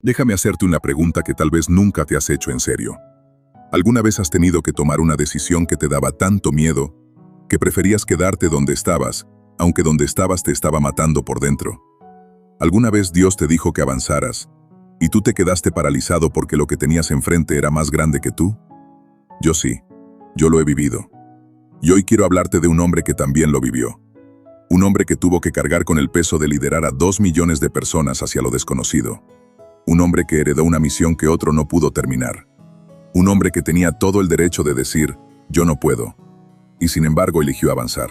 Déjame hacerte una pregunta que tal vez nunca te has hecho en serio. ¿Alguna vez has tenido que tomar una decisión que te daba tanto miedo que preferías quedarte donde estabas, aunque donde estabas te estaba matando por dentro? ¿Alguna vez Dios te dijo que avanzaras y tú te quedaste paralizado porque lo que tenías enfrente era más grande que tú? Yo sí, yo lo he vivido. Y hoy quiero hablarte de un hombre que también lo vivió. Un hombre que tuvo que cargar con el peso de liderar a 2 millones de personas hacia lo desconocido. Un hombre que heredó una misión que otro no pudo terminar. Un hombre que tenía todo el derecho de decir, yo no puedo. Y sin embargo eligió avanzar.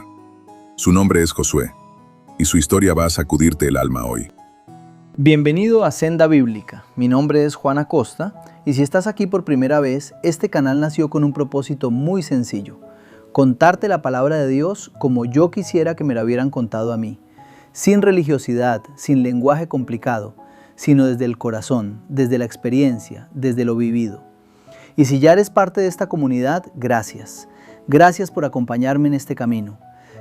Su nombre es Josué. Y su historia va a sacudirte el alma hoy. Bienvenido a Senda Bíblica. Mi nombre es Juan Acosta y si estás aquí por primera vez, este canal nació con un propósito muy sencillo: contarte la palabra de Dios como yo quisiera que me la hubieran contado a mí, sin religiosidad, sin lenguaje complicado, sino desde el corazón, desde la experiencia, desde lo vivido. Y si ya eres parte de esta comunidad, gracias. Gracias por acompañarme en este camino.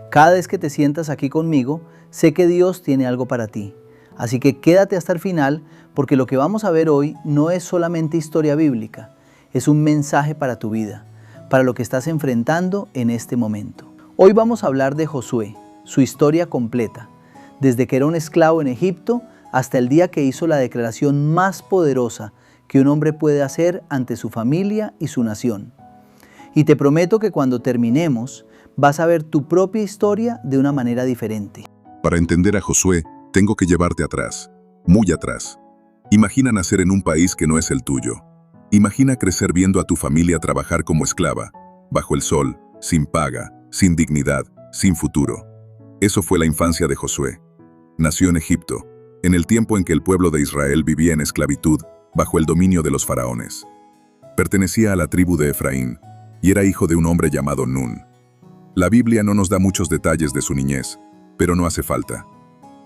Cada vez que te sientas aquí conmigo, sé que Dios tiene algo para ti. Así que quédate hasta el final, porque lo que vamos a ver hoy no es solamente historia bíblica, es un mensaje para tu vida, para lo que estás enfrentando en este momento. Hoy vamos a hablar de Josué, su historia completa, desde que era un esclavo en Egipto hasta el día que hizo la declaración más poderosa que un hombre puede hacer ante su familia y su nación. Y te prometo que cuando terminemos, vas a ver tu propia historia de una manera diferente. Para entender a Josué, tengo que llevarte atrás, muy atrás. Imagina nacer en un país que no es el tuyo. Imagina crecer viendo a tu familia trabajar como esclava, bajo el sol, sin paga, sin dignidad, sin futuro. Eso fue la infancia de Josué. Nació en Egipto, en el tiempo en que el pueblo de Israel vivía en esclavitud, bajo el dominio de los faraones. Pertenecía a la tribu de Efraín, y era hijo de un hombre llamado Nun. La Biblia no nos da muchos detalles de su niñez, pero no hace falta.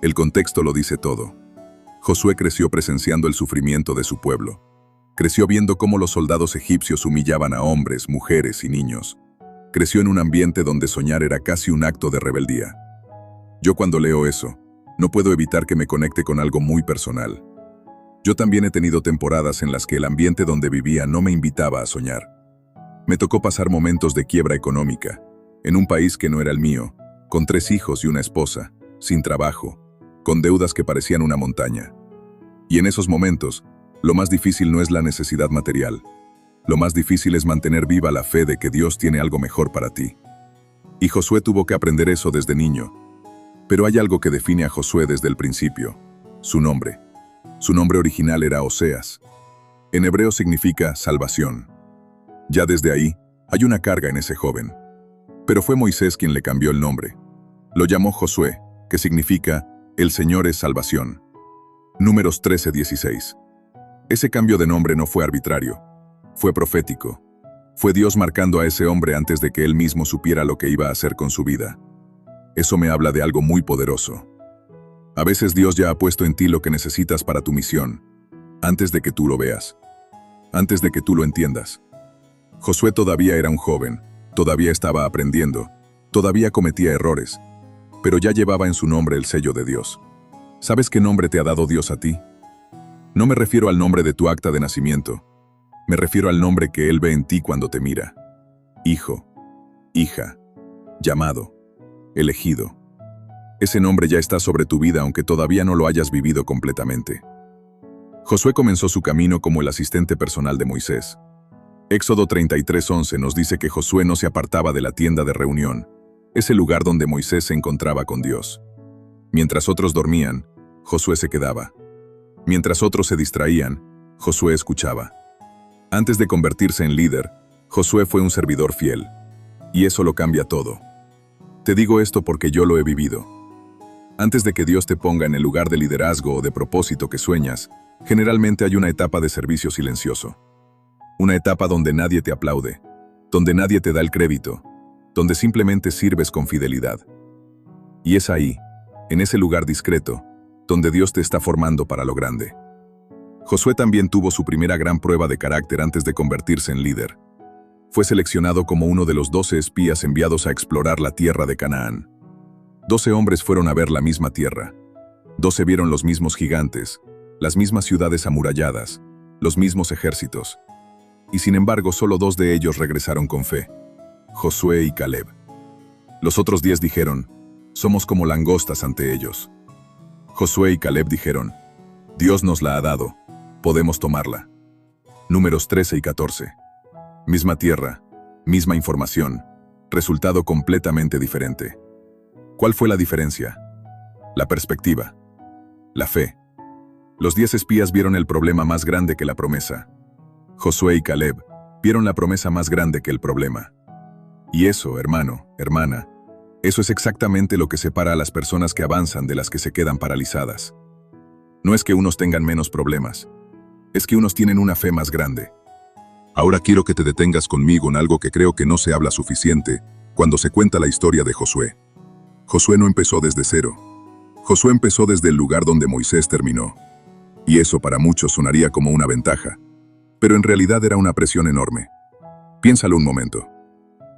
El contexto lo dice todo. Josué creció presenciando el sufrimiento de su pueblo. Creció viendo cómo los soldados egipcios humillaban a hombres, mujeres y niños. Creció en un ambiente donde soñar era casi un acto de rebeldía. Yo cuando leo eso, no puedo evitar que me conecte con algo muy personal. Yo también he tenido temporadas en las que el ambiente donde vivía no me invitaba a soñar. Me tocó pasar momentos de quiebra económica, en un país que no era el mío, con 3 hijos y una esposa, sin trabajo, con deudas que parecían una montaña. Y en esos momentos, lo más difícil no es la necesidad material. Lo más difícil es mantener viva la fe de que Dios tiene algo mejor para ti. Y Josué tuvo que aprender eso desde niño. Pero hay algo que define a Josué desde el principio: su nombre. Su nombre original era Oseas. En hebreo significa salvación. Ya desde ahí, hay una carga en ese joven. Pero fue Moisés quien le cambió el nombre. Lo llamó Josué, que significa el Señor es salvación. Números 13:16. Ese cambio de nombre no fue arbitrario, fue profético. Fue Dios marcando a ese hombre antes de que él mismo supiera lo que iba a hacer con su vida. Eso me habla de algo muy poderoso. A veces Dios ya ha puesto en ti lo que necesitas para tu misión, antes de que tú lo veas, antes de que tú lo entiendas. Josué todavía era un joven, todavía estaba aprendiendo, todavía cometía errores, pero ya llevaba en su nombre el sello de Dios. ¿Sabes qué nombre te ha dado Dios a ti? No me refiero al nombre de tu acta de nacimiento, me refiero al nombre que Él ve en ti cuando te mira. Hijo, hija, llamado, elegido. Ese nombre ya está sobre tu vida aunque todavía no lo hayas vivido completamente. Josué comenzó su camino como el asistente personal de Moisés. Éxodo 33:11 nos dice que Josué no se apartaba de la tienda de reunión, ese lugar donde Moisés se encontraba con Dios. Mientras otros dormían, Josué se quedaba. Mientras otros se distraían, Josué escuchaba. Antes de convertirse en líder, Josué fue un servidor fiel. Y eso lo cambia todo. Te digo esto porque yo lo he vivido. Antes de que Dios te ponga en el lugar de liderazgo o de propósito que sueñas, generalmente hay una etapa de servicio silencioso. Una etapa donde nadie te aplaude, donde nadie te da el crédito, donde simplemente sirves con fidelidad. Y es ahí, en ese lugar discreto, donde Dios te está formando para lo grande. Josué también tuvo su primera gran prueba de carácter antes de convertirse en líder. Fue seleccionado como uno de los 12 espías enviados a explorar la tierra de Canaán. 12 hombres fueron a ver la misma tierra. 12 vieron los mismos gigantes, las mismas ciudades amuralladas, los mismos ejércitos. Y sin embargo, solo 2 de ellos regresaron con fe: Josué y Caleb. Los otros 10 dijeron: somos como langostas ante ellos. Josué y Caleb dijeron: Dios nos la ha dado, podemos tomarla. Números 13 y 14. Misma tierra, misma información, resultado completamente diferente. ¿Cuál fue la diferencia? La perspectiva. La fe. Los 10 espías vieron el problema más grande que la promesa. Josué y Caleb vieron la promesa más grande que el problema. Y eso, hermano, hermana, eso es exactamente lo que separa a las personas que avanzan de las que se quedan paralizadas. No es que unos tengan menos problemas, es que unos tienen una fe más grande. Ahora quiero que te detengas conmigo en algo que creo que no se habla suficiente cuando se cuenta la historia de Josué. Josué no empezó desde cero. Josué empezó desde el lugar donde Moisés terminó. Y eso para muchos sonaría como una ventaja, pero en realidad era una presión enorme. Piénsalo un momento.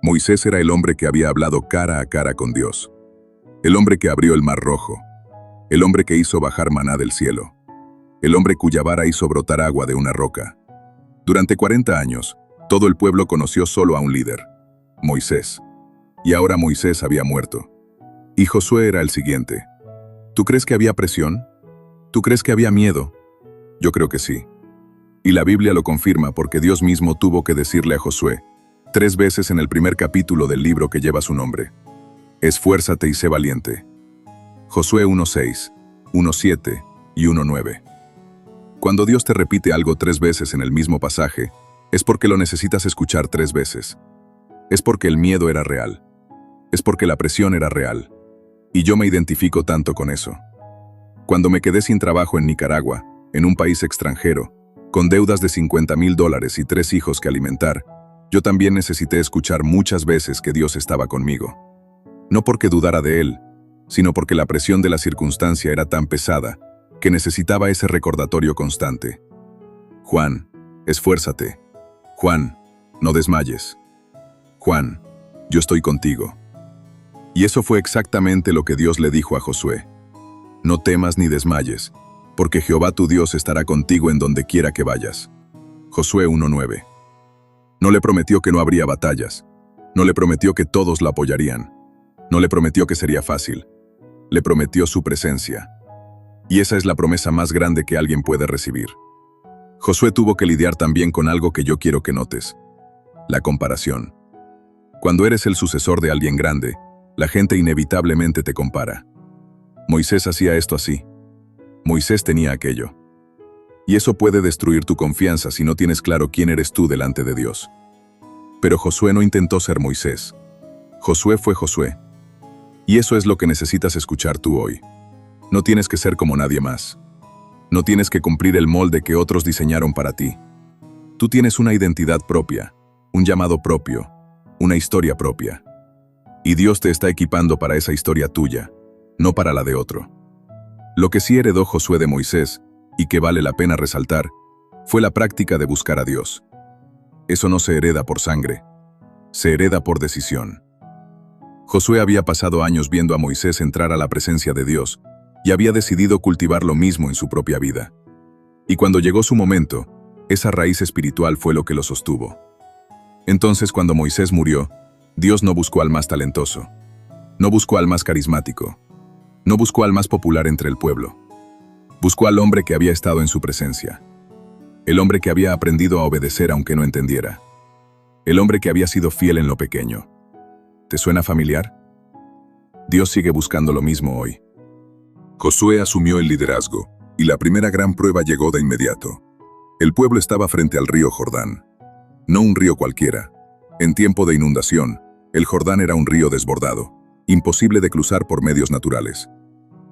Moisés era el hombre que había hablado cara a cara con Dios. El hombre que abrió el mar rojo. El hombre que hizo bajar maná del cielo. El hombre cuya vara hizo brotar agua de una roca. Durante 40 años, todo el pueblo conoció solo a un líder: Moisés. Y ahora Moisés había muerto. Y Josué era el siguiente. ¿Tú crees que había presión? ¿Tú crees que había miedo? Yo creo que sí. Y la Biblia lo confirma porque Dios mismo tuvo que decirle a Josué 3 veces en el primer capítulo del libro que lleva su nombre: esfuérzate y sé valiente. Josué 1:6, 1:7 y 1:9. Cuando Dios te repite algo 3 veces en el mismo pasaje, es porque lo necesitas escuchar 3 veces. Es porque el miedo era real. Es porque la presión era real. Y yo me identifico tanto con eso. Cuando me quedé sin trabajo en Nicaragua, en un país extranjero, con deudas de $50,000 y 3 hijos que alimentar, yo también necesité escuchar muchas veces que Dios estaba conmigo. No porque dudara de Él, sino porque la presión de la circunstancia era tan pesada que necesitaba ese recordatorio constante. Juan, esfuérzate. Juan, no desmayes. Juan, yo estoy contigo. Y eso fue exactamente lo que Dios le dijo a Josué. No temas ni desmayes, porque Jehová tu Dios estará contigo en donde quiera que vayas. Josué 1:9. No le prometió que no habría batallas. No le prometió que todos la apoyarían. No le prometió que sería fácil. Le prometió su presencia. Y esa es la promesa más grande que alguien puede recibir. Josué tuvo que lidiar también con algo que yo quiero que notes: la comparación. Cuando eres el sucesor de alguien grande, la gente inevitablemente te compara. Moisés hacía esto así. Moisés tenía aquello. Y eso puede destruir tu confianza si no tienes claro quién eres tú delante de Dios. Pero Josué no intentó ser Moisés. Josué fue Josué. Y eso es lo que necesitas escuchar tú hoy. No tienes que ser como nadie más. No tienes que cumplir el molde que otros diseñaron para ti. Tú tienes una identidad propia, un llamado propio, una historia propia. Y Dios te está equipando para esa historia tuya, no para la de otro. Lo que sí heredó Josué de Moisés, y que vale la pena resaltar, fue la práctica de buscar a Dios. Eso no se hereda por sangre, se hereda por decisión. Josué había pasado años viendo a Moisés entrar a la presencia de Dios, y había decidido cultivar lo mismo en su propia vida. Y cuando llegó su momento, esa raíz espiritual fue lo que lo sostuvo. Entonces, cuando Moisés murió, Dios no buscó al más talentoso, no buscó al más carismático, no buscó al más popular entre el pueblo. Buscó al hombre que había estado en su presencia, el hombre que había aprendido a obedecer aunque no entendiera, el hombre que había sido fiel en lo pequeño. ¿Te suena familiar? Dios sigue buscando lo mismo hoy. Josué asumió el liderazgo, y la primera gran prueba llegó de inmediato. El pueblo estaba frente al río Jordán. No un río cualquiera. En tiempo de inundación, el Jordán era un río desbordado, imposible de cruzar por medios naturales.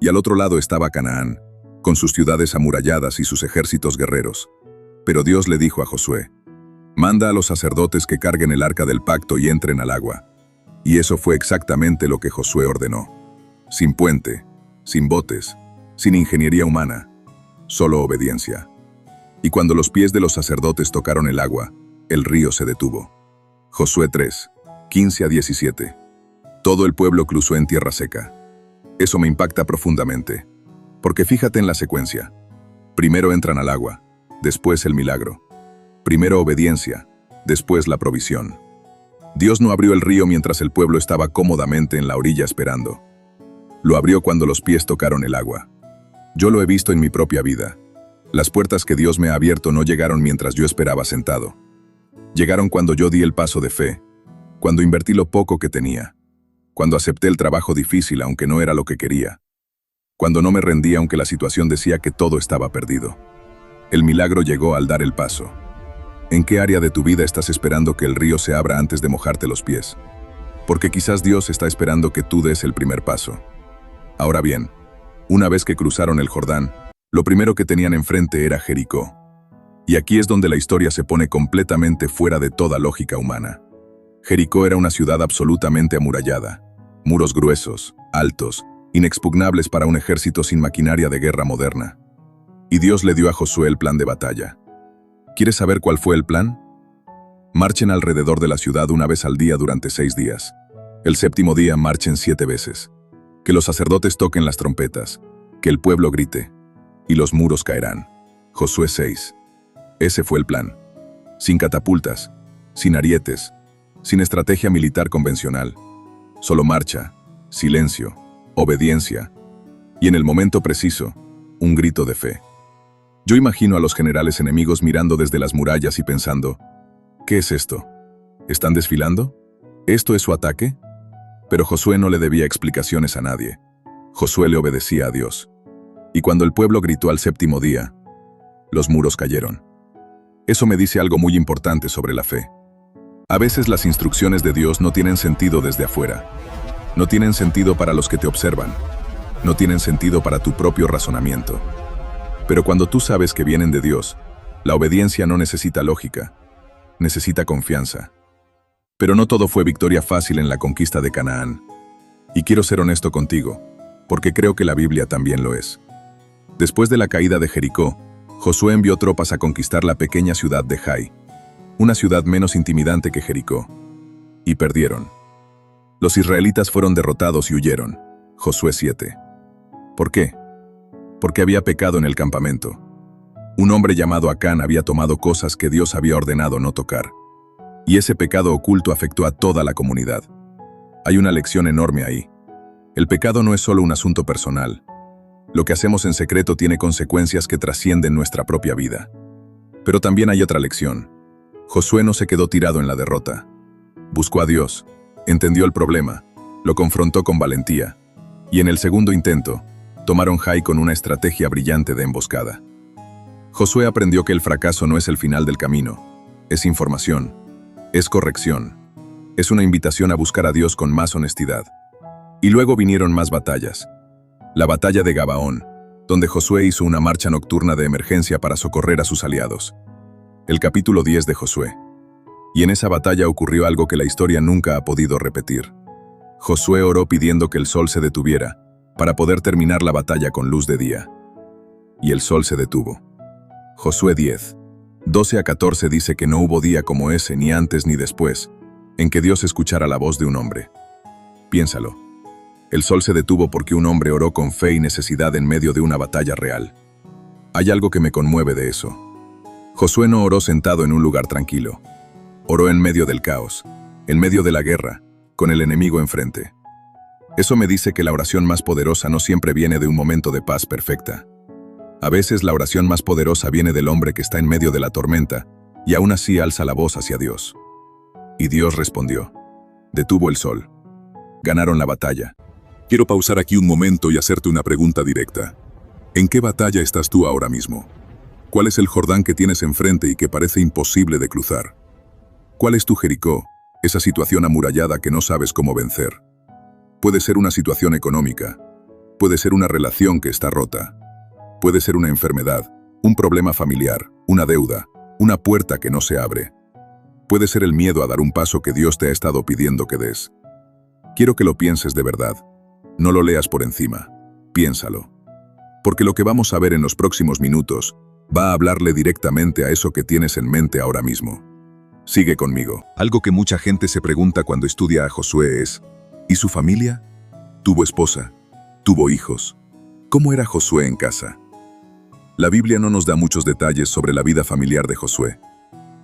Y al otro lado estaba Canaán, con sus ciudades amuralladas y sus ejércitos guerreros. Pero Dios le dijo a Josué: manda a los sacerdotes que carguen el arca del pacto y entren al agua. Y eso fue exactamente lo que Josué ordenó. Sin puente, sin botes, sin ingeniería humana, solo obediencia. Y cuando los pies de los sacerdotes tocaron el agua, el río se detuvo. Josué 3, 15-17. Todo el pueblo cruzó en tierra seca. Eso me impacta profundamente, porque fíjate en la secuencia. Primero entran al agua, después el milagro. Primero obediencia, después la provisión. Dios no abrió el río mientras el pueblo estaba cómodamente en la orilla esperando. Lo abrió cuando los pies tocaron el agua. Yo lo he visto en mi propia vida. Las puertas que Dios me ha abierto no llegaron mientras yo esperaba sentado. Llegaron cuando yo di el paso de fe, cuando invertí lo poco que tenía, cuando acepté el trabajo difícil aunque no era lo que quería, cuando no me rendí aunque la situación decía que todo estaba perdido. El milagro llegó al dar el paso. ¿En qué área de tu vida estás esperando que el río se abra antes de mojarte los pies? Porque quizás Dios está esperando que tú des el primer paso. Ahora bien, una vez que cruzaron el Jordán, lo primero que tenían enfrente era Jericó. Y aquí es donde la historia se pone completamente fuera de toda lógica humana. Jericó era una ciudad absolutamente amurallada. Muros gruesos, altos, inexpugnables para un ejército sin maquinaria de guerra moderna. Y Dios le dio a Josué el plan de batalla. ¿Quieres saber cuál fue el plan? Marchen alrededor de la ciudad una vez al día durante 6 días. El 7º día marchen 7 veces. Que los sacerdotes toquen las trompetas, que el pueblo grite, y los muros caerán. Josué 6. Ese fue el plan. Sin catapultas, sin arietes, sin estrategia militar convencional. Solo marcha, silencio, obediencia, y en el momento preciso, un grito de fe. Yo imagino a los generales enemigos mirando desde las murallas y pensando, ¿qué es esto? ¿Están desfilando? ¿Esto es su ataque? Pero Josué no le debía explicaciones a nadie. Josué le obedecía a Dios. Y cuando el pueblo gritó al 7º día, los muros cayeron. Eso me dice algo muy importante sobre la fe. A veces las instrucciones de Dios no tienen sentido desde afuera. No tienen sentido para los que te observan. No tienen sentido para tu propio razonamiento. Pero cuando tú sabes que vienen de Dios, la obediencia no necesita lógica, necesita confianza. Pero no todo fue victoria fácil en la conquista de Canaán. Y quiero ser honesto contigo, porque creo que la Biblia también lo es. Después de la caída de Jericó, Josué envió tropas a conquistar la pequeña ciudad de Jai, una ciudad menos intimidante que Jericó. Y perdieron. Los israelitas fueron derrotados y huyeron. Josué 7. ¿Por qué? Porque había pecado en el campamento. Un hombre llamado Acán había tomado cosas que Dios había ordenado no tocar. Y ese pecado oculto afectó a toda la comunidad. Hay una lección enorme ahí. El pecado no es solo un asunto personal. Lo que hacemos en secreto tiene consecuencias que trascienden nuestra propia vida. Pero también hay otra lección. Josué no se quedó tirado en la derrota. Buscó a Dios, entendió el problema, lo confrontó con valentía. Y en el segundo intento, tomaron Jai con una estrategia brillante de emboscada. Josué aprendió que el fracaso no es el final del camino. Es información, es corrección, es una invitación a buscar a Dios con más honestidad. Y luego vinieron más batallas. La batalla de Gabaón, donde Josué hizo una marcha nocturna de emergencia para socorrer a sus aliados. El capítulo 10 de Josué. Y en esa batalla ocurrió algo que la historia nunca ha podido repetir. Josué oró pidiendo que el sol se detuviera, para poder terminar la batalla con luz de día. Y el sol se detuvo. Josué 10, 12 a 14 dice que no hubo día como ese, ni antes ni después, en que Dios escuchara la voz de un hombre. Piénsalo. El sol se detuvo porque un hombre oró con fe y necesidad en medio de una batalla real. Hay algo que me conmueve de eso. Josué no oró sentado en un lugar tranquilo. Oró en medio del caos, en medio de la guerra, con el enemigo enfrente. Eso me dice que la oración más poderosa no siempre viene de un momento de paz perfecta. A veces la oración más poderosa viene del hombre que está en medio de la tormenta y aún así alza la voz hacia Dios. Y Dios respondió. Detuvo el sol. Ganaron la batalla. Quiero pausar aquí un momento y hacerte una pregunta directa. ¿En qué batalla estás tú ahora mismo? ¿Cuál es el Jordán que tienes enfrente y que parece imposible de cruzar? ¿Cuál es tu Jericó, esa situación amurallada que no sabes cómo vencer? Puede ser una situación económica, puede ser una relación que está rota, puede ser una enfermedad, un problema familiar, una deuda, una puerta que no se abre. Puede ser el miedo a dar un paso que Dios te ha estado pidiendo que des. Quiero que lo pienses de verdad. No lo leas por encima. Piénsalo. Porque lo que vamos a ver en los próximos minutos va a hablarle directamente a eso que tienes en mente ahora mismo. Sigue conmigo. Algo que mucha gente se pregunta cuando estudia a Josué es, ¿y su familia? ¿Tuvo esposa? ¿Tuvo hijos? ¿Cómo era Josué en casa? La Biblia no nos da muchos detalles sobre la vida familiar de Josué,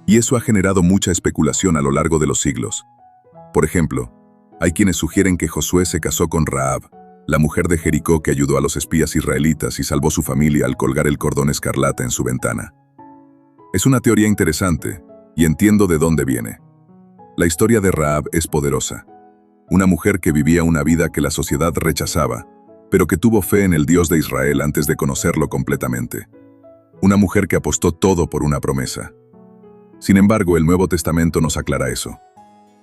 y eso ha generado mucha especulación a lo largo de los siglos. Por ejemplo, hay quienes sugieren que Josué se casó con Rahab, la mujer de Jericó que ayudó a los espías israelitas y salvó su familia al colgar el cordón escarlata en su ventana. Es una teoría interesante, y entiendo de dónde viene. La historia de Rahab es poderosa. Una mujer que vivía una vida que la sociedad rechazaba, pero que tuvo fe en el Dios de Israel antes de conocerlo completamente. Una mujer que apostó todo por una promesa. Sin embargo, el Nuevo Testamento nos aclara eso.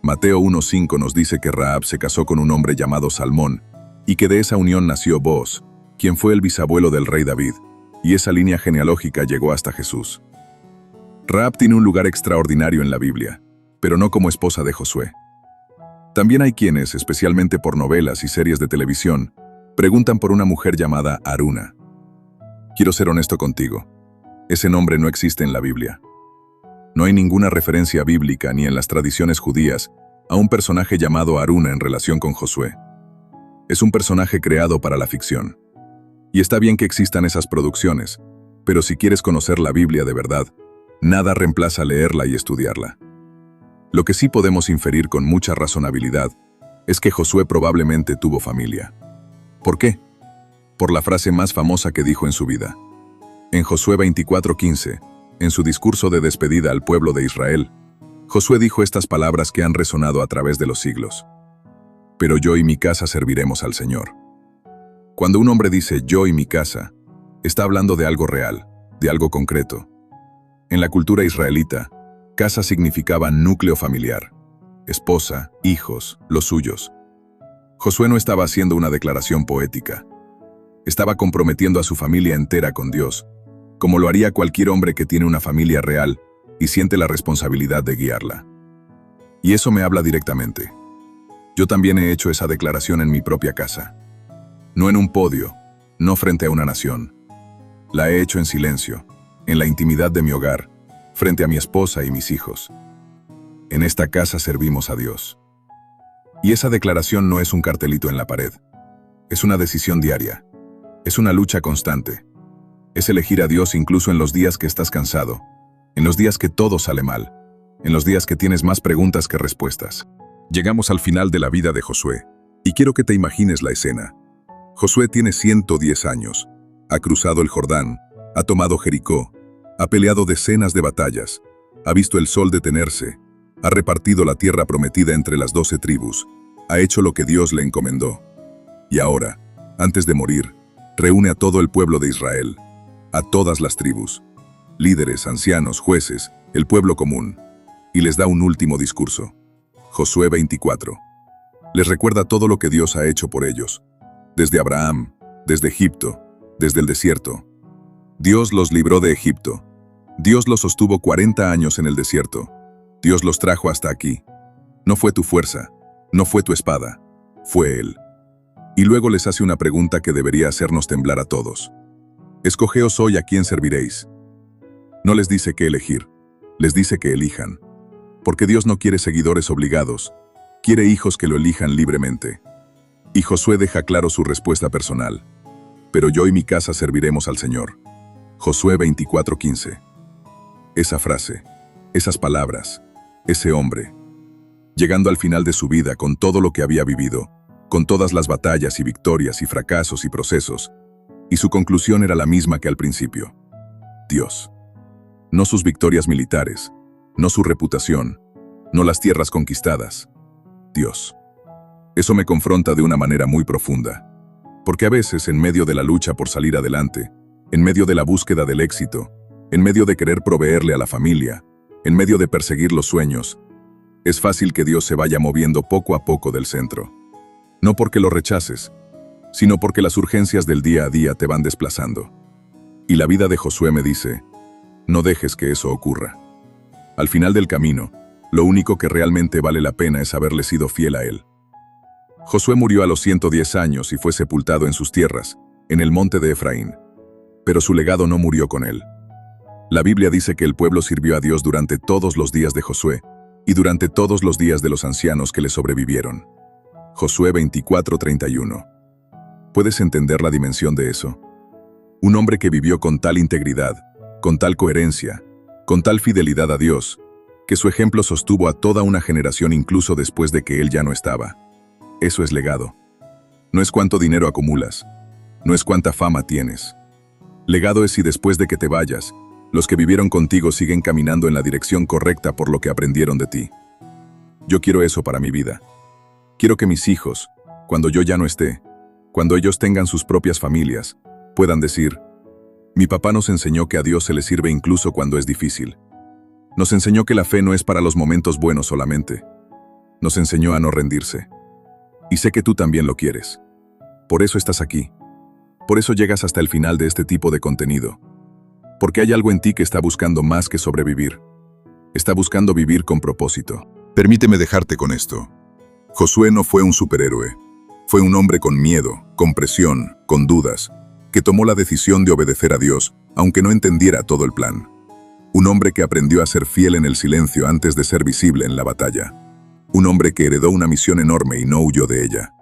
Mateo 1:5 nos dice que Rahab se casó con un hombre llamado Salmón, y que de esa unión nació Booz, quien fue el bisabuelo del rey David, y esa línea genealógica llegó hasta Jesús. Rahab tiene un lugar extraordinario en la Biblia, pero no como esposa de Josué. También hay quienes, especialmente por novelas y series de televisión, preguntan por una mujer llamada Haruna. Quiero ser honesto contigo. Ese nombre no existe en la Biblia. No hay ninguna referencia bíblica ni en las tradiciones judías a un personaje llamado Haruna en relación con Josué. Es un personaje creado para la ficción. Y está bien que existan esas producciones, pero si quieres conocer la Biblia de verdad, nada reemplaza leerla y estudiarla. Lo que sí podemos inferir con mucha razonabilidad es que Josué probablemente tuvo familia. ¿Por qué? Por la frase más famosa que dijo en su vida. En Josué 24:15, en su discurso de despedida al pueblo de Israel, Josué dijo estas palabras que han resonado a través de los siglos. Pero yo y mi casa serviremos al Señor. Cuando un hombre dice yo y mi casa, está hablando de algo real, de algo concreto. En la cultura israelita, casa significaba núcleo familiar, esposa, hijos, los suyos. Josué no estaba haciendo una declaración poética. Estaba comprometiendo a su familia entera con Dios, como lo haría cualquier hombre que tiene una familia real y siente la responsabilidad de guiarla. Y eso me habla directamente. Yo también he hecho esa declaración en mi propia casa. No en un podio, no frente a una nación. La he hecho en silencio, en la intimidad de mi hogar, frente a mi esposa y mis hijos. En esta casa servimos a Dios. Y esa declaración no es un cartelito en la pared. Es una decisión diaria. Es una lucha constante. Es elegir a Dios incluso en los días que estás cansado, en los días que todo sale mal, en los días que tienes más preguntas que respuestas. Llegamos al final de la vida de Josué, y quiero que te imagines la escena. Josué tiene 110 años, ha cruzado el Jordán, ha tomado Jericó, ha peleado decenas de batallas, ha visto el sol detenerse, ha repartido la tierra prometida entre las 12 tribus, ha hecho lo que Dios le encomendó. Y ahora, antes de morir, reúne a todo el pueblo de Israel, a todas las tribus, líderes, ancianos, jueces, el pueblo común, y les da un último discurso. Josué 24. Les recuerda todo lo que Dios ha hecho por ellos, desde Abraham, desde Egipto, desde el desierto. Dios los libró de Egipto. Dios los sostuvo 40 años en el desierto. Dios los trajo hasta aquí. No fue tu fuerza, no fue tu espada, fue Él. Y luego les hace una pregunta que debería hacernos temblar a todos. Escogeos hoy a quién serviréis. No les dice qué elegir, les dice que elijan. Porque Dios no quiere seguidores obligados, quiere hijos que lo elijan libremente. Y Josué deja claro su respuesta personal. Pero yo y mi casa serviremos al Señor. Josué 24:15. Esa frase, esas palabras, ese hombre, llegando al final de su vida con todo lo que había vivido, con todas las batallas y victorias y fracasos y procesos, y su conclusión era la misma que al principio. Dios. No sus victorias militares, no su reputación, no las tierras conquistadas. Dios. Eso me confronta de una manera muy profunda, porque a veces en medio de la lucha por salir adelante, en medio de la búsqueda del éxito, en medio de querer proveerle a la familia, en medio de perseguir los sueños, es fácil que Dios se vaya moviendo poco a poco del centro. No porque lo rechaces, sino porque las urgencias del día a día te van desplazando. Y la vida de Josué me dice, no dejes que eso ocurra. Al final del camino, lo único que realmente vale la pena es haberle sido fiel a Él. Josué murió a los 110 años y fue sepultado en sus tierras, en el monte de Efraín. Pero su legado no murió con él. La Biblia dice que el pueblo sirvió a Dios durante todos los días de Josué y durante todos los días de los ancianos que le sobrevivieron. Josué 24:31. ¿Puedes entender la dimensión de eso? Un hombre que vivió con tal integridad, con tal coherencia, con tal fidelidad a Dios, que su ejemplo sostuvo a toda una generación incluso después de que él ya no estaba. Eso es legado. No es cuánto dinero acumulas, no es cuánta fama tienes. Legado es si después de que te vayas, los que vivieron contigo siguen caminando en la dirección correcta por lo que aprendieron de ti. Yo quiero eso para mi vida. Quiero que mis hijos, cuando yo ya no esté, cuando ellos tengan sus propias familias, puedan decir: mi papá nos enseñó que a Dios se le sirve incluso cuando es difícil. Nos enseñó que la fe no es para los momentos buenos solamente. Nos enseñó a no rendirse. Y sé que tú también lo quieres. Por eso estás aquí. Por eso llegas hasta el final de este tipo de contenido. Porque hay algo en ti que está buscando más que sobrevivir. Está buscando vivir con propósito. Permíteme dejarte con esto. Josué no fue un superhéroe. Fue un hombre con miedo, con presión, con dudas, que tomó la decisión de obedecer a Dios, aunque no entendiera todo el plan. Un hombre que aprendió a ser fiel en el silencio antes de ser visible en la batalla. Un hombre que heredó una misión enorme y no huyó de ella.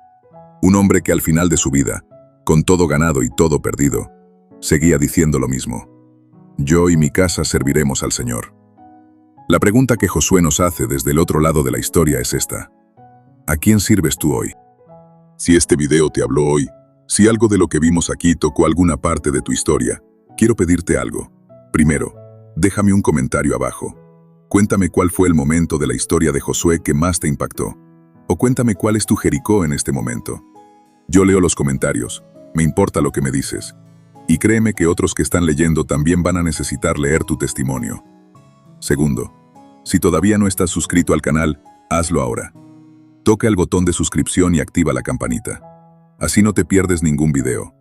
Un hombre que al final de su vida, con todo ganado y todo perdido, seguía diciendo lo mismo: yo y mi casa serviremos al Señor. La pregunta que Josué nos hace desde el otro lado de la historia es esta: ¿a quién sirves tú hoy? Si este video te habló hoy, si algo de lo que vimos aquí tocó alguna parte de tu historia, quiero pedirte algo. Primero, déjame un comentario abajo. Cuéntame cuál fue el momento de la historia de Josué que más te impactó. O cuéntame cuál es tu Jericó en este momento. Yo leo los comentarios, me importa lo que me dices. Y créeme que otros que están leyendo también van a necesitar leer tu testimonio. Segundo, si todavía no estás suscrito al canal, hazlo ahora. Toca el botón de suscripción y activa la campanita. Así no te pierdes ningún video.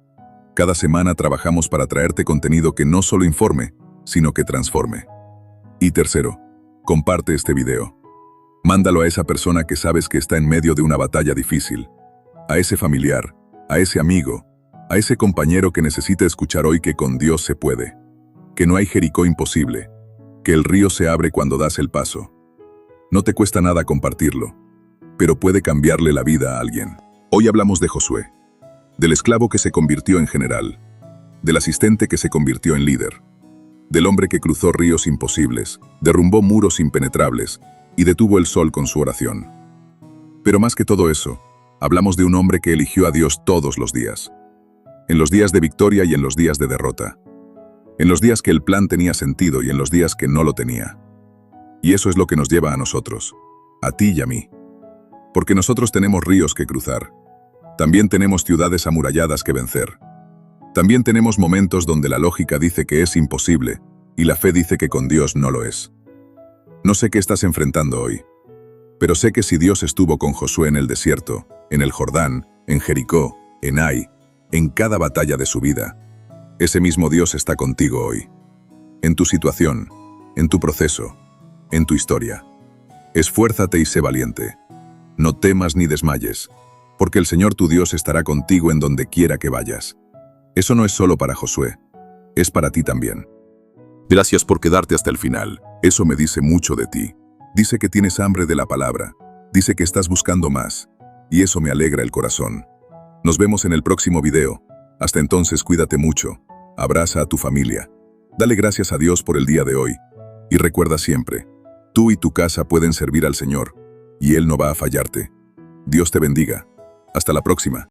Cada semana trabajamos para traerte contenido que no solo informe, sino que transforme. Y tercero, comparte este video. Mándalo a esa persona que sabes que está en medio de una batalla difícil. A ese familiar, a ese amigo, a ese compañero que necesita escuchar hoy que con Dios se puede. Que no hay Jericó imposible. Que el río se abre cuando das el paso. No te cuesta nada compartirlo, pero puede cambiarle la vida a alguien. Hoy hablamos de Josué, del esclavo que se convirtió en general, del asistente que se convirtió en líder, del hombre que cruzó ríos imposibles, derrumbó muros impenetrables y detuvo el sol con su oración. Pero más que todo eso, hablamos de un hombre que eligió a Dios todos los días, en los días de victoria y en los días de derrota, en los días que el plan tenía sentido y en los días que no lo tenía. Y eso es lo que nos lleva a nosotros, a ti y a mí. Porque nosotros tenemos ríos que cruzar. También tenemos ciudades amuralladas que vencer. También tenemos momentos donde la lógica dice que es imposible y la fe dice que con Dios no lo es. No sé qué estás enfrentando hoy, pero sé que si Dios estuvo con Josué en el desierto, en el Jordán, en Jericó, en Ai, en cada batalla de su vida, ese mismo Dios está contigo hoy. En tu situación, en tu proceso, en tu historia. Esfuérzate y sé valiente. No temas ni desmayes, porque el Señor tu Dios estará contigo en donde quiera que vayas. Eso no es solo para Josué, es para ti también. Gracias por quedarte hasta el final. Eso me dice mucho de ti. Dice que tienes hambre de la palabra. Dice que estás buscando más. Y eso me alegra el corazón. Nos vemos en el próximo video. Hasta entonces, cuídate mucho. Abraza a tu familia. Dale gracias a Dios por el día de hoy. Y recuerda siempre, tú y tu casa pueden servir al Señor. Y Él no va a fallarte. Dios te bendiga. Hasta la próxima.